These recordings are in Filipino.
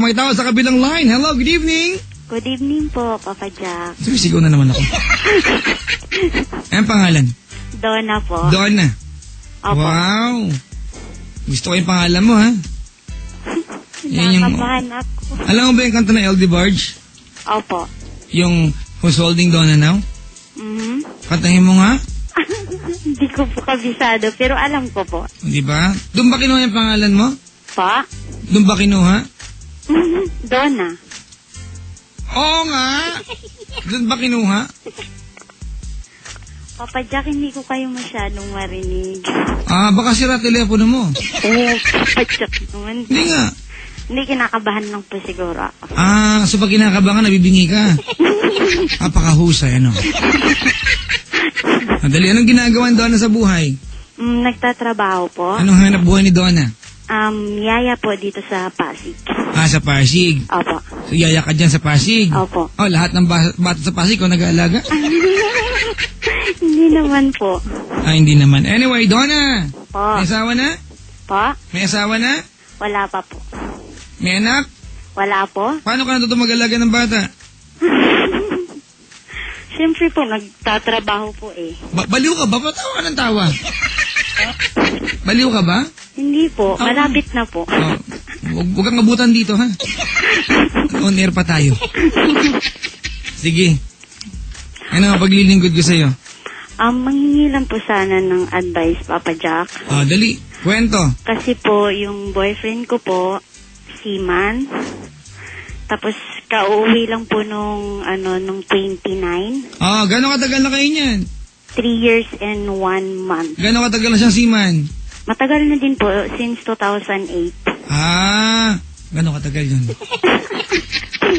May tao sa kabilang line. Hello, good evening. Good evening po, Papa Jack. Sumisigaw na naman ako. Anong pangalan? Donna po. Donna. Opo. Wow. Gusto ko yung pangalan mo, ha? Nakabahan ako. Alam mo ba yung kanta na LD Barge? Opo. Yung Who's Holding Donna Now? Kantahin mo nga. Hindi ko po kabisado, pero alam ko po. Di ba? Doon ba kinuha yung pangalan mo? Pa? Doon ba kinuha? Donna. Oo nga. Doon ba kinuha? Papa Jack, hindi ko kayo masyadong marinig. Baka sira telepono mo. Oo, Papa Jack naman. Hindi nga. Hindi, kinakabahan lang po siguro ako. So pag kinakabahan, nabibingi ka. Napakahusay, ano? Madali, anong ginagawa ni Donna sa buhay? Nagtatrabaho po. Anong hanap buhay ni Donna? Yaya po dito sa Pasig. Sa Pasig. Opo. So yaya ka dyan sa Pasig? Opo. Lahat ng bata sa Pasig ko nag-aalaga? Hindi naman po. Hindi naman. Anyway, Donna. Po. May asawa na? Po? May asawa na? Wala pa po. May anak? Wala po. Paano ka natuto mag-alaga ng bata? Siyempre po, nagtatrabaho po eh. Baliw ka ba? Patawa ka ng tawa. Baliw ka ba? Hindi po. Malapit na po. Huwag kang abutan dito, ha? On air pa tayo. Sige. Ano, paglilingkod ko sa'yo? Manghingi lang po sana ng advice, Papa Jack. Dali. Kwento. Kasi po, yung boyfriend ko po, seaman. Tapos, kauwi lang po nung 29. Gano'ng katagal na kayo niyan? 3 years and 1 month. Gano'ng katagal na siyang seaman? Matagal na din po, since 2008. Gano'ng katagal yun? 3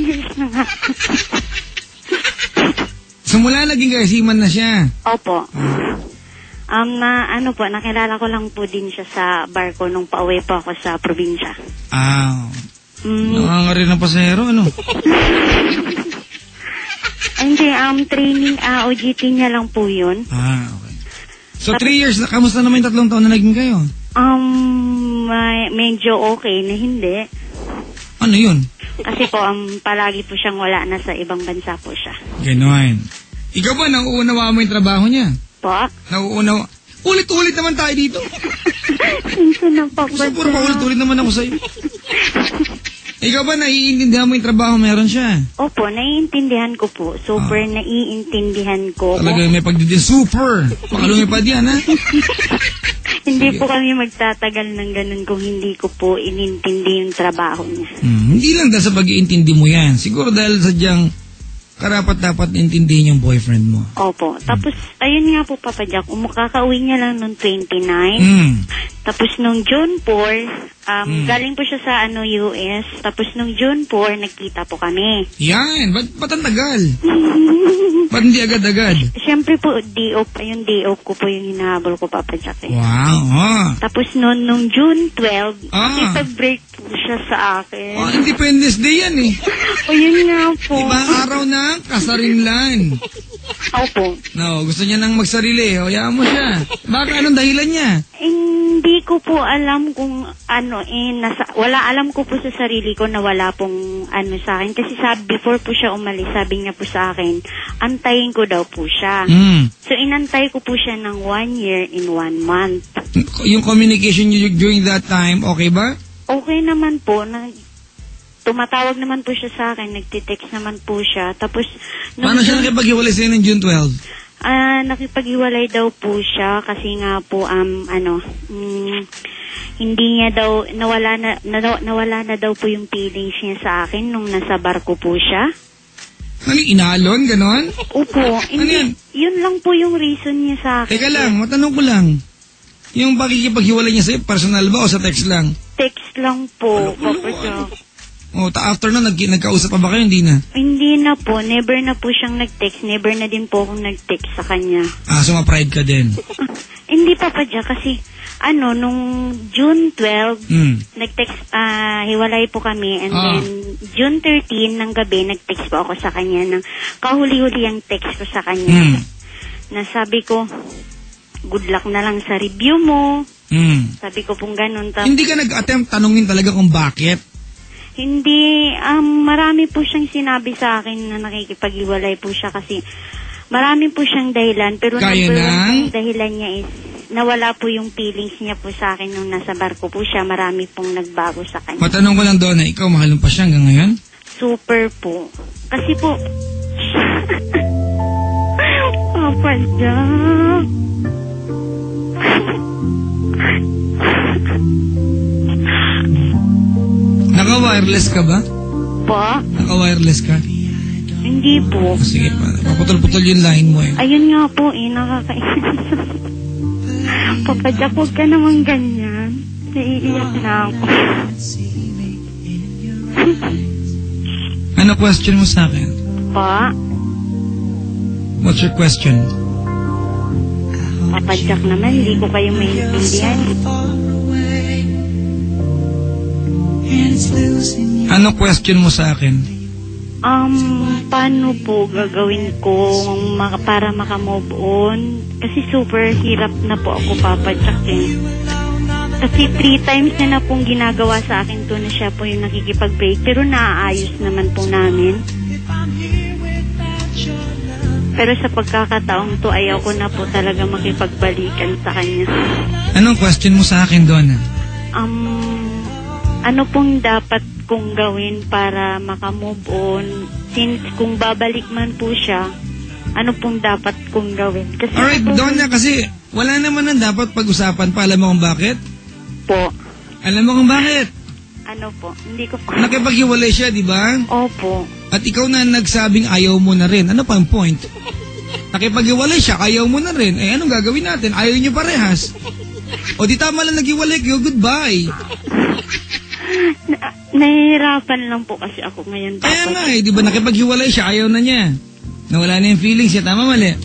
years na nga. Mula naging kayo, seaman na siya? Opo. Nakilala ko lang po din siya sa barko nung pauwi po ako sa probinsya. Nakanga rin ng pasahero, ano? Hindi, training, OJT niya lang po yun. Okay. So, 3 years, kamusta naman yung 3 taon na naging kayo? Medyo okay na hindi. Ano yun? Kasi po, palagi po siyang wala na sa ibang bansa po siya. Ganon. Ikaw ba, nauunawa mo yung trabaho niya? Po? Nauunawa. Ulit-ulit naman tayo dito. Minsan na po. Puro paulit-ulit naman ako sa'yo. Ikaw ba, naiintindihan mo yung trabaho meron siya? Opo, naiintindihan ko po. Super naiintindihan ko. Talaga may pagdidin. Super! Pakalumipad yan, ha? Hindi po kami magtatagal ng ganun kung hindi ko po inintindi yung trabaho niya. Hindi lang dahil sa pag-iintindi mo yan. Siguro dahil sadyang karapat-dapat intindihin yung boyfriend mo. Opo. Tapos, ayun nga po, Papa Jack, kakauwi niya lang nung 29. Tapos nung June 4, galing po siya sa US. Tapos nung June 4, nagkita po kami. Yan! Ba't ang tagal? Ba't hindi agad-agad? Siyempre po, day off ko po yung hinahabol ko, Papa Jack. Wow! Tapos nung June 12, nakipag-break po siya sa akin. Independence Day yan eh. O yun nga po. Diba araw na kasarinlan? Opo. No, gusto niya nang magsarili. Hayaan mo siya. Bakit anong dahilan niya? Hindi ko po alam kung alam ko po sa sarili ko na wala pong sa akin. Kasi before po siya umalis, sabi niya po sa akin, antayin ko daw po siya. So, inantay ko po siya ng 1 year in 1 month. Yung communication niyo during that time, okay ba? Okay naman po. Tumatawag naman po siya sa akin, nagtitext naman po siya. Tapos, paano siya nakipag-iwalay sa'yo ng June 12? Nakipag-iwalay daw po siya kasi nga po, hindi niya daw, nawala na daw po yung feelings niya sa akin nung nasa barko po siya. Inaalon, ganon? Opo. Hindi, yun lang po yung reason niya sa akin. Teka lang, matanong ko lang. Yung pakikipaghiwalay niya sa'yo, personal ba o sa text lang? Text lang po, Papa Jack. After na, nagkausap pa ba kayo? Hindi na? Hindi na po. Never na po siyang nag-text. Never na din po akong nag-text sa kanya. So ma-pride ka din? Hindi, Papa Jack, kasi nung June 12, nag-text, hiwalay po kami, and then June 13 ng gabi, nag-text po ako sa kanya ng kahuli-huli ang text ko sa kanya. Na sabi ko, good luck na lang sa review mo. Sabi ko pong ganun. Hindi ka nag-attempt tanungin talaga kung bakit? Hindi, marami po siyang sinabi sa akin na nakikipag-iwalay po siya kasi marami po siyang dahilan. Pero Kaya yung dahilan niya is nawala po yung feelings niya po sa akin nung nasa barko po siya. Marami pong nagbago sa kanya. Matanong ko lang, Donna, ikaw mahal mo pa siya hanggang ngayon? Super po. Kasi po, Papa Jack. Naka-wireless ka ba? Po? Naka-wireless ka? Hindi po. Sige, paputol-putol yung line mo eh. Ayun nga po nakakainis. Papa Jack, huwag ka naman ganyan. Naiiyak na ako. Ano question mo sa akin? Pa? What's your question? Papa Jack naman, hindi ko kayo maintindihan. Ano question mo sa akin? Paano po gagawin ko para makamove on? Kasi super hirap na po ako, Papa Jack eh. Kasi 3 times na pong ginagawa sa akin to na siya po yung nakikipag-break. Pero naaayos naman po namin. Pero sa pagkakataong to, ayaw ko na po talaga makipagbalikan sa kanya. Anong question mo sa akin, Donna? Ano pong dapat kong gawin para makamove on? Since kung babalik man po siya, ano pong dapat kong gawin? Kasi alright, Donna, kasi wala naman ang dapat pag-usapan pa. Alam mo kung bakit? Po. Alam mo kung bakit? Ano po? Hindi ko po. Nakipaghiwalay siya, di ba? Opo. At ikaw na nagsabing ayaw mo na rin. Ano pa ang point? Nakipaghiwalay siya, ayaw mo na rin. Eh, anong gagawin natin? Ayaw niyo parehas. O di tama lang naghiwalay kayo, goodbye. Nahihirapan lang po kasi ako ngayon. Kaya nga eh, di ba nakipaghiwalay siya, ayaw na niya. Nawala na yung feelings niya, tama mali?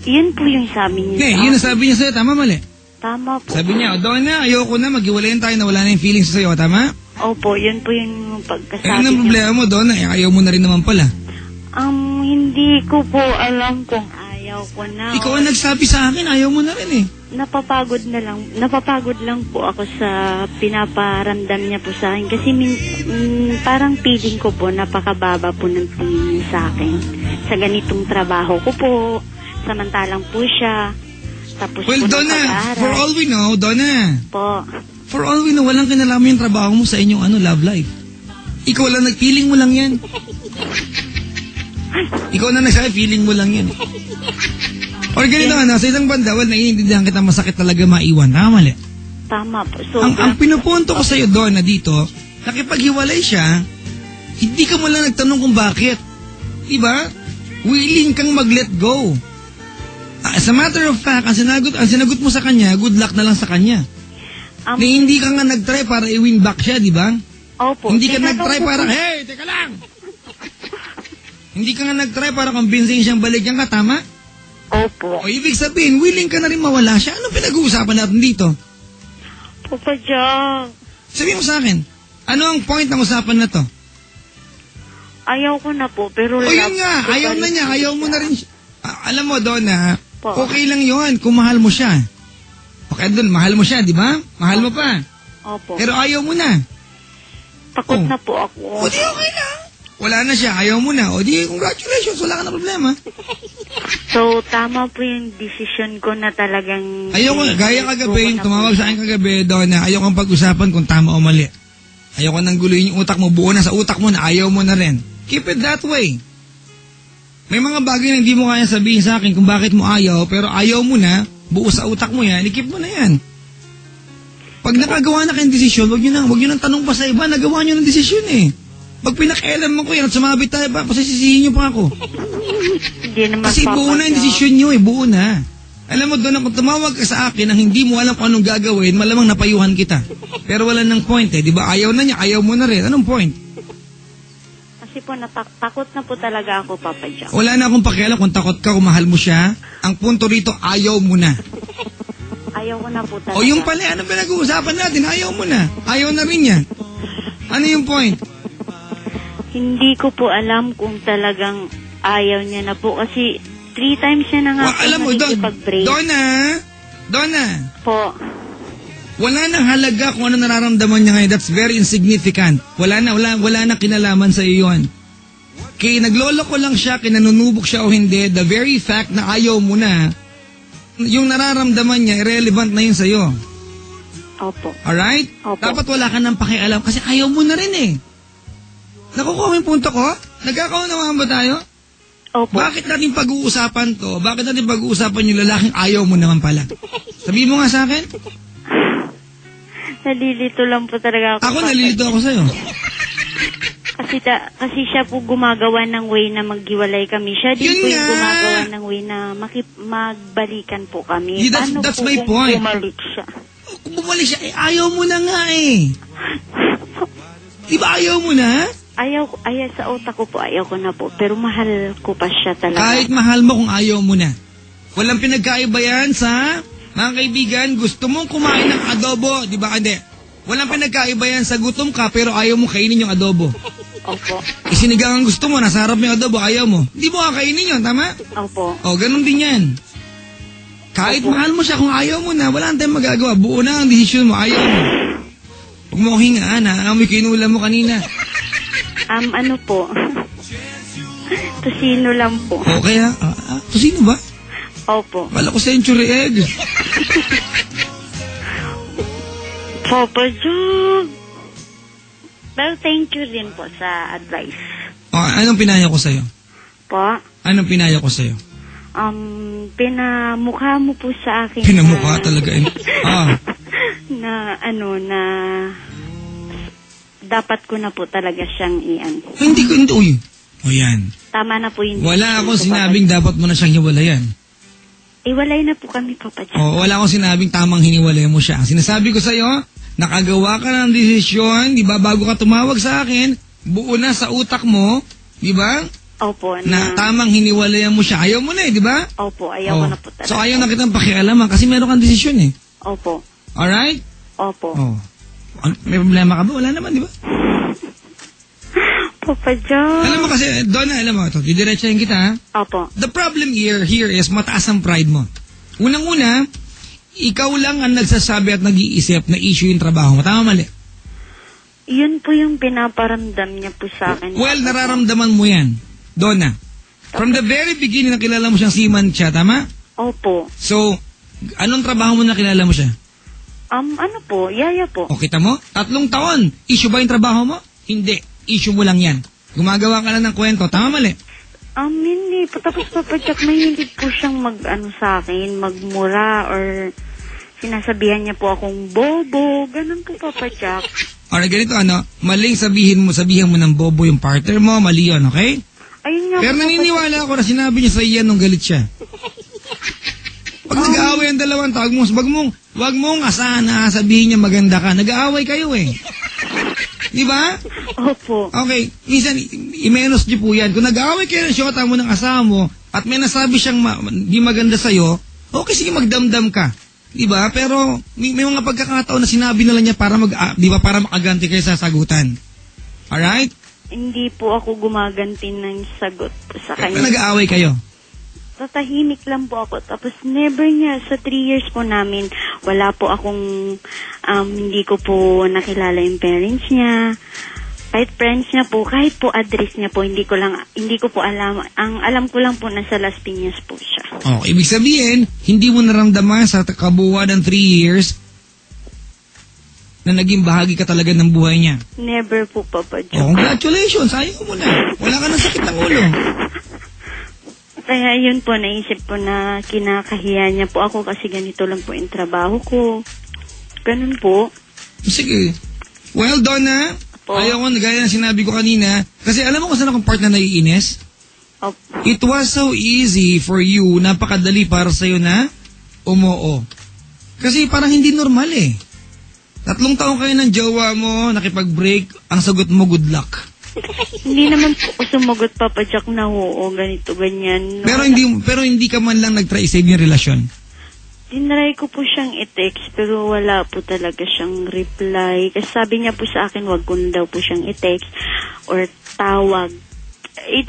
Yun po yung sabi niya. Okay, yun ang sabi niya sa'yo, tama mali? Tama po. Sabi niya, Donna, ayoko na, maghiwalayan tayo, nawala na yung feelings sa'yo, tama? Opo, yun po yung pagkasabi ano ang problema mo, Donna? Eh, ayaw mo na rin naman pala. Hindi ko po alam kung ayaw ko na. Ikaw ang nagsabi sa akin, ayaw mo na rin eh. Napapagod lang po ako sa pinaparamdam niya po sa akin. Kasi parang feeling ko po, napakababa po ng tingin niya sa akin. Sa ganitong trabaho ko po, samantalang po siya. Tapos well, po Donna, for all we know, Donna. Po. For all we know, walang kinalaman yung trabaho mo sa inyong love life. Ikaw lang nag-feeling mo lang yan. Ikaw na nagsabi, feeling mo lang yan. Or ganito sa isang banda, naiintindihan kita, masakit talaga maiwan. Tama mali? Tama po. So, ang pinupunto ko sa'yo doon na dito, nakipaghiwalay siya, hindi ka mo lang nagtanong kung bakit. Diba? Willing kang mag-let go. As a matter of fact, ang sinagot mo sa kanya, good luck na lang sa kanya. Hindi ka nga nag-try para i-win back siya, di ba? Opo. Hindi ka nag-try para, hey, teka lang! Hindi ka nga nag-try para convincing siyang balikan ka, tama? Opo. O ibig sabihin, willing ka na rin mawala siya. Anong pinag-uusapan natin dito? Papa Jack. Sabihin mo sa akin, ano ang point ng usapan na to? Ayaw ko na po, pero O yun nga, ayaw na niya, ayaw mo na rin siya. Alam mo, Donna, okay lang yun kung mahal mo siya. Okay, doon, mahal mo siya, di ba? Mahal mo pa. Opo. Pero ayaw mo na. Takot na po ako. O di okay lang. Wala na siya, ayaw mo na. O di, congratulations, wala ka na problema. So, tama po yung decision ko na talagang... Ayoko, gaya kagabi, yung tumawag sa akin kagabi, Donna, ayoko ang pag-usapan kung tama o mali. Ayoko nang guluhin yung utak mo, buo na sa utak mo na ayaw mo na rin. Keep it that way. May mga bagay na hindi mo kaya sabihin sa akin kung bakit mo ayaw, pero ayaw mo na, buo sa utak mo yan, ikip mo na yan. Pag nakagawa na kayong desisyon, wag nyo nang tanong pa sa iba, nagawa nyo ng desisyon eh. Pag pinakialam mo ko yan at sumabit tayo pa, pasisisihin nyo pa ako. Kasi buo na yung desisyon nyo eh, buo na. Alam mo, doon kung tumawag ka sa akin ang hindi mo alam kung anong gagawin, malamang napayuhan kita. Pero wala nang point eh, di ba? Ayaw na niya, ayaw mo na rin. Anong point? Kasi po, takot na po talaga ako, Papa Jack. Wala na akong pakialam kung takot ka, kung mahal mo siya. Ang punto rito, ayaw mo na. Ayaw ko na po talaga. O yung pala, ano pinag-uusapan natin? Ayaw mo na. Ayaw na rin niya. Ano yung point? Hindi ko po alam kung talagang ayaw niya na po. Kasi 3 times siya na nga po alam mo, nakikipag-break. Donna. Po. Wala nang halaga kung ano nararamdaman niya ngayon. That's very insignificant. Wala na kinalaman sa iyo yun. Kaya nagloloko lang siya, kinanunubok siya o hindi, the very fact na ayaw mo na, yung nararamdaman niya, irrelevant na yun sa'yo. Opo. Alright? Opo. Dapat wala ka nang pakialam kasi ayaw mo na rin eh. Nakukuha mo yung punto ko? Nagkakaunawaan ba tayo? Opo. Bakit natin pag-uusapan to? Bakit natin pag-uusapan yung lalaking ayaw mo naman pala? Sabihin mo nga sa akin. Nalilito lang po talaga ako. Ako nalilito ako sa'yo. Kasi siya po gumagawa ng way na maghiwalay kami. Siya din Yun po yung nga. gumagawa ng way na magbalikan po kami. Yeah, that's my point. Bumalik siya? Kung bumalik siya, ayaw mo na nga eh. Di ba ayaw mo na? Ayaw sa utak ko po, ayaw ko na po. Pero mahal ko pa siya talaga. Kahit mahal mo kung ayaw mo na. Walang pinagkaiba yan sa, mga kaibigan, gusto mong kumain ng adobo, di ba? Hindi. Walang pinagkaiba yan sa gutom ka pero ayaw mo kainin yung adobo. Opo. Isinigang ang gusto mo, nasa harap yung adobo, ayaw mo. Hindi mo kakainin yun, tama? Opo. O, ganun din yan. Kahit mahal mo siya, kung ayaw mo na, wala tayong magagawa. Buo na ang desisyon mo, ayaw mo. Huwag mo hingaan ha, amoy kinula mo kanina. Ano po? Tosino lang po. O kaya, tosino ba? Opo. Kala ko century egg. Papa Jug. Well, thank you din po sa advice. O, anong pinaya ko sa'yo? Po? Anong pinaya ko sa'yo? Pinamukha mo po sa akin. Pinamukha talaga. Na dapat ko na po talaga siyang iyan. Hindi. Uy. O yan. Tama na po yun. Wala akong sinabing dapat mo na siyang hiwalayan. Iwalay na po kami, Papa Jack. O, wala akong sinabing tamang hiniwalay mo siya. Sinasabi ko sa'yo, nakagawa ka ng desisyon, di ba, bago ka tumawag sa akin, buo na sa utak mo, di ba? Opo. Na tamang hiniwalayan mo siya. Ayaw mo na eh, di ba? Opo, ayaw ko na po talaga. So, ayaw na kitang pakialaman kasi meron kang desisyon eh. Opo. Alright? Opo. Oh. May problema ka ba? Wala naman, di ba? Papa Jack. Alam mo kasi, Donna, alam mo, ito, didiretsahin kita ha? Opo. The problem here is mataas ang pride mo. Unang-una, ikaw lang ang nagsasabi at nag-iisip na issue yung trabaho mo. Tama, mali? Yun po yung pinaparamdam niya po sa akin. Well, nararamdaman mo yan, Donna. From the very beginning, nakilala mo siyang seaman siya, tama? Opo. So, anong trabaho mo nakilala mo siya? Ano po? Yaya po. O, kita mo? 3 taon. Issue ba yung trabaho mo? Hindi. Issue mo lang yan. Gumagawa ka lang ng kwento. Tama, mali? Hindi po. Tapos Papa Jack, mahilig po siyang sa akin, magmura or sinasabihan niya po akong bobo. Ganun po, Papa Jack. Alright, ganito maling sabihan mo ng bobo yung partner mo, mali yun, okay? Ayun nga. Pero naniniwala ako na sinabi niya sa iyan nung galit siya. Pag nag-aaway ang dalawang tao, wag mong asahan na sabihin niya maganda ka. Nag-aaway kayo eh. Di ba? Opo. Okay, minsan, i-menos niyo po yan. Kung nag-aaway kayo ng syota mo ng asawa mo, at may nasabi siyang di maganda sa'yo, okay, sige, magdamdam ka. Di ba? Pero, may mga pagkakataon na sinabi na lang niya para di ba, para makaganti kayo sa sagutan. Alright? Hindi po ako gumaganti ng sagot po sa kanya. Kaya nag-aaway kayo? Tatahimik lang po ako. Tapos never niya, sa 3 years po namin, wala po akong, hindi ko po nakilala yung parents niya. Kahit friends niya po, kahit po address niya po, hindi ko po alam. Ang alam ko lang po, nasa Las Piñas po siya. Oh, ibig sabihin, hindi mo naramdaman sa kabuuan ng 3 years na naging bahagi ka talaga ng buhay niya. Never po, Papa Joe. Oh, congratulations, ayaw mo na. Wala ka ng sakit ng ulo. Kaya yun po, naisip po na kinakahiya niya po ako kasi ganito lang po yung trabaho ko. Ganun po. Sige. Well, Donna, ayaw ko, gaya ng sinabi ko kanina, kasi alam mo kung saan akong part na naiinis? It was so easy for you, napakadali para sa'yo na umoo. Kasi parang hindi normal eh. 3 taon kayo ng jowa mo, nakipag-break, ang sagot mo, good luck. Hindi naman po sumagot, Papa Jack, na oo, ganito, ganyan. Pero hindi ka man lang nag-try save yung relasyon. Tinry ko po siyang i-text, pero wala po talaga siyang reply. Kasi sabi niya po sa akin, wag ko na daw po siyang i-text or tawag.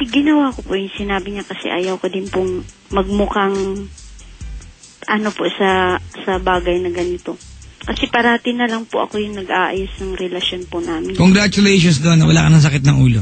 Ginawa ko po yung sinabi niya kasi ayaw ko din pong magmukhang po sa bagay na ganito. Kasi parati na lang po ako yung nag-aayos ng relasyon po namin. Congratulations doon na wala ka ng sakit ng ulo.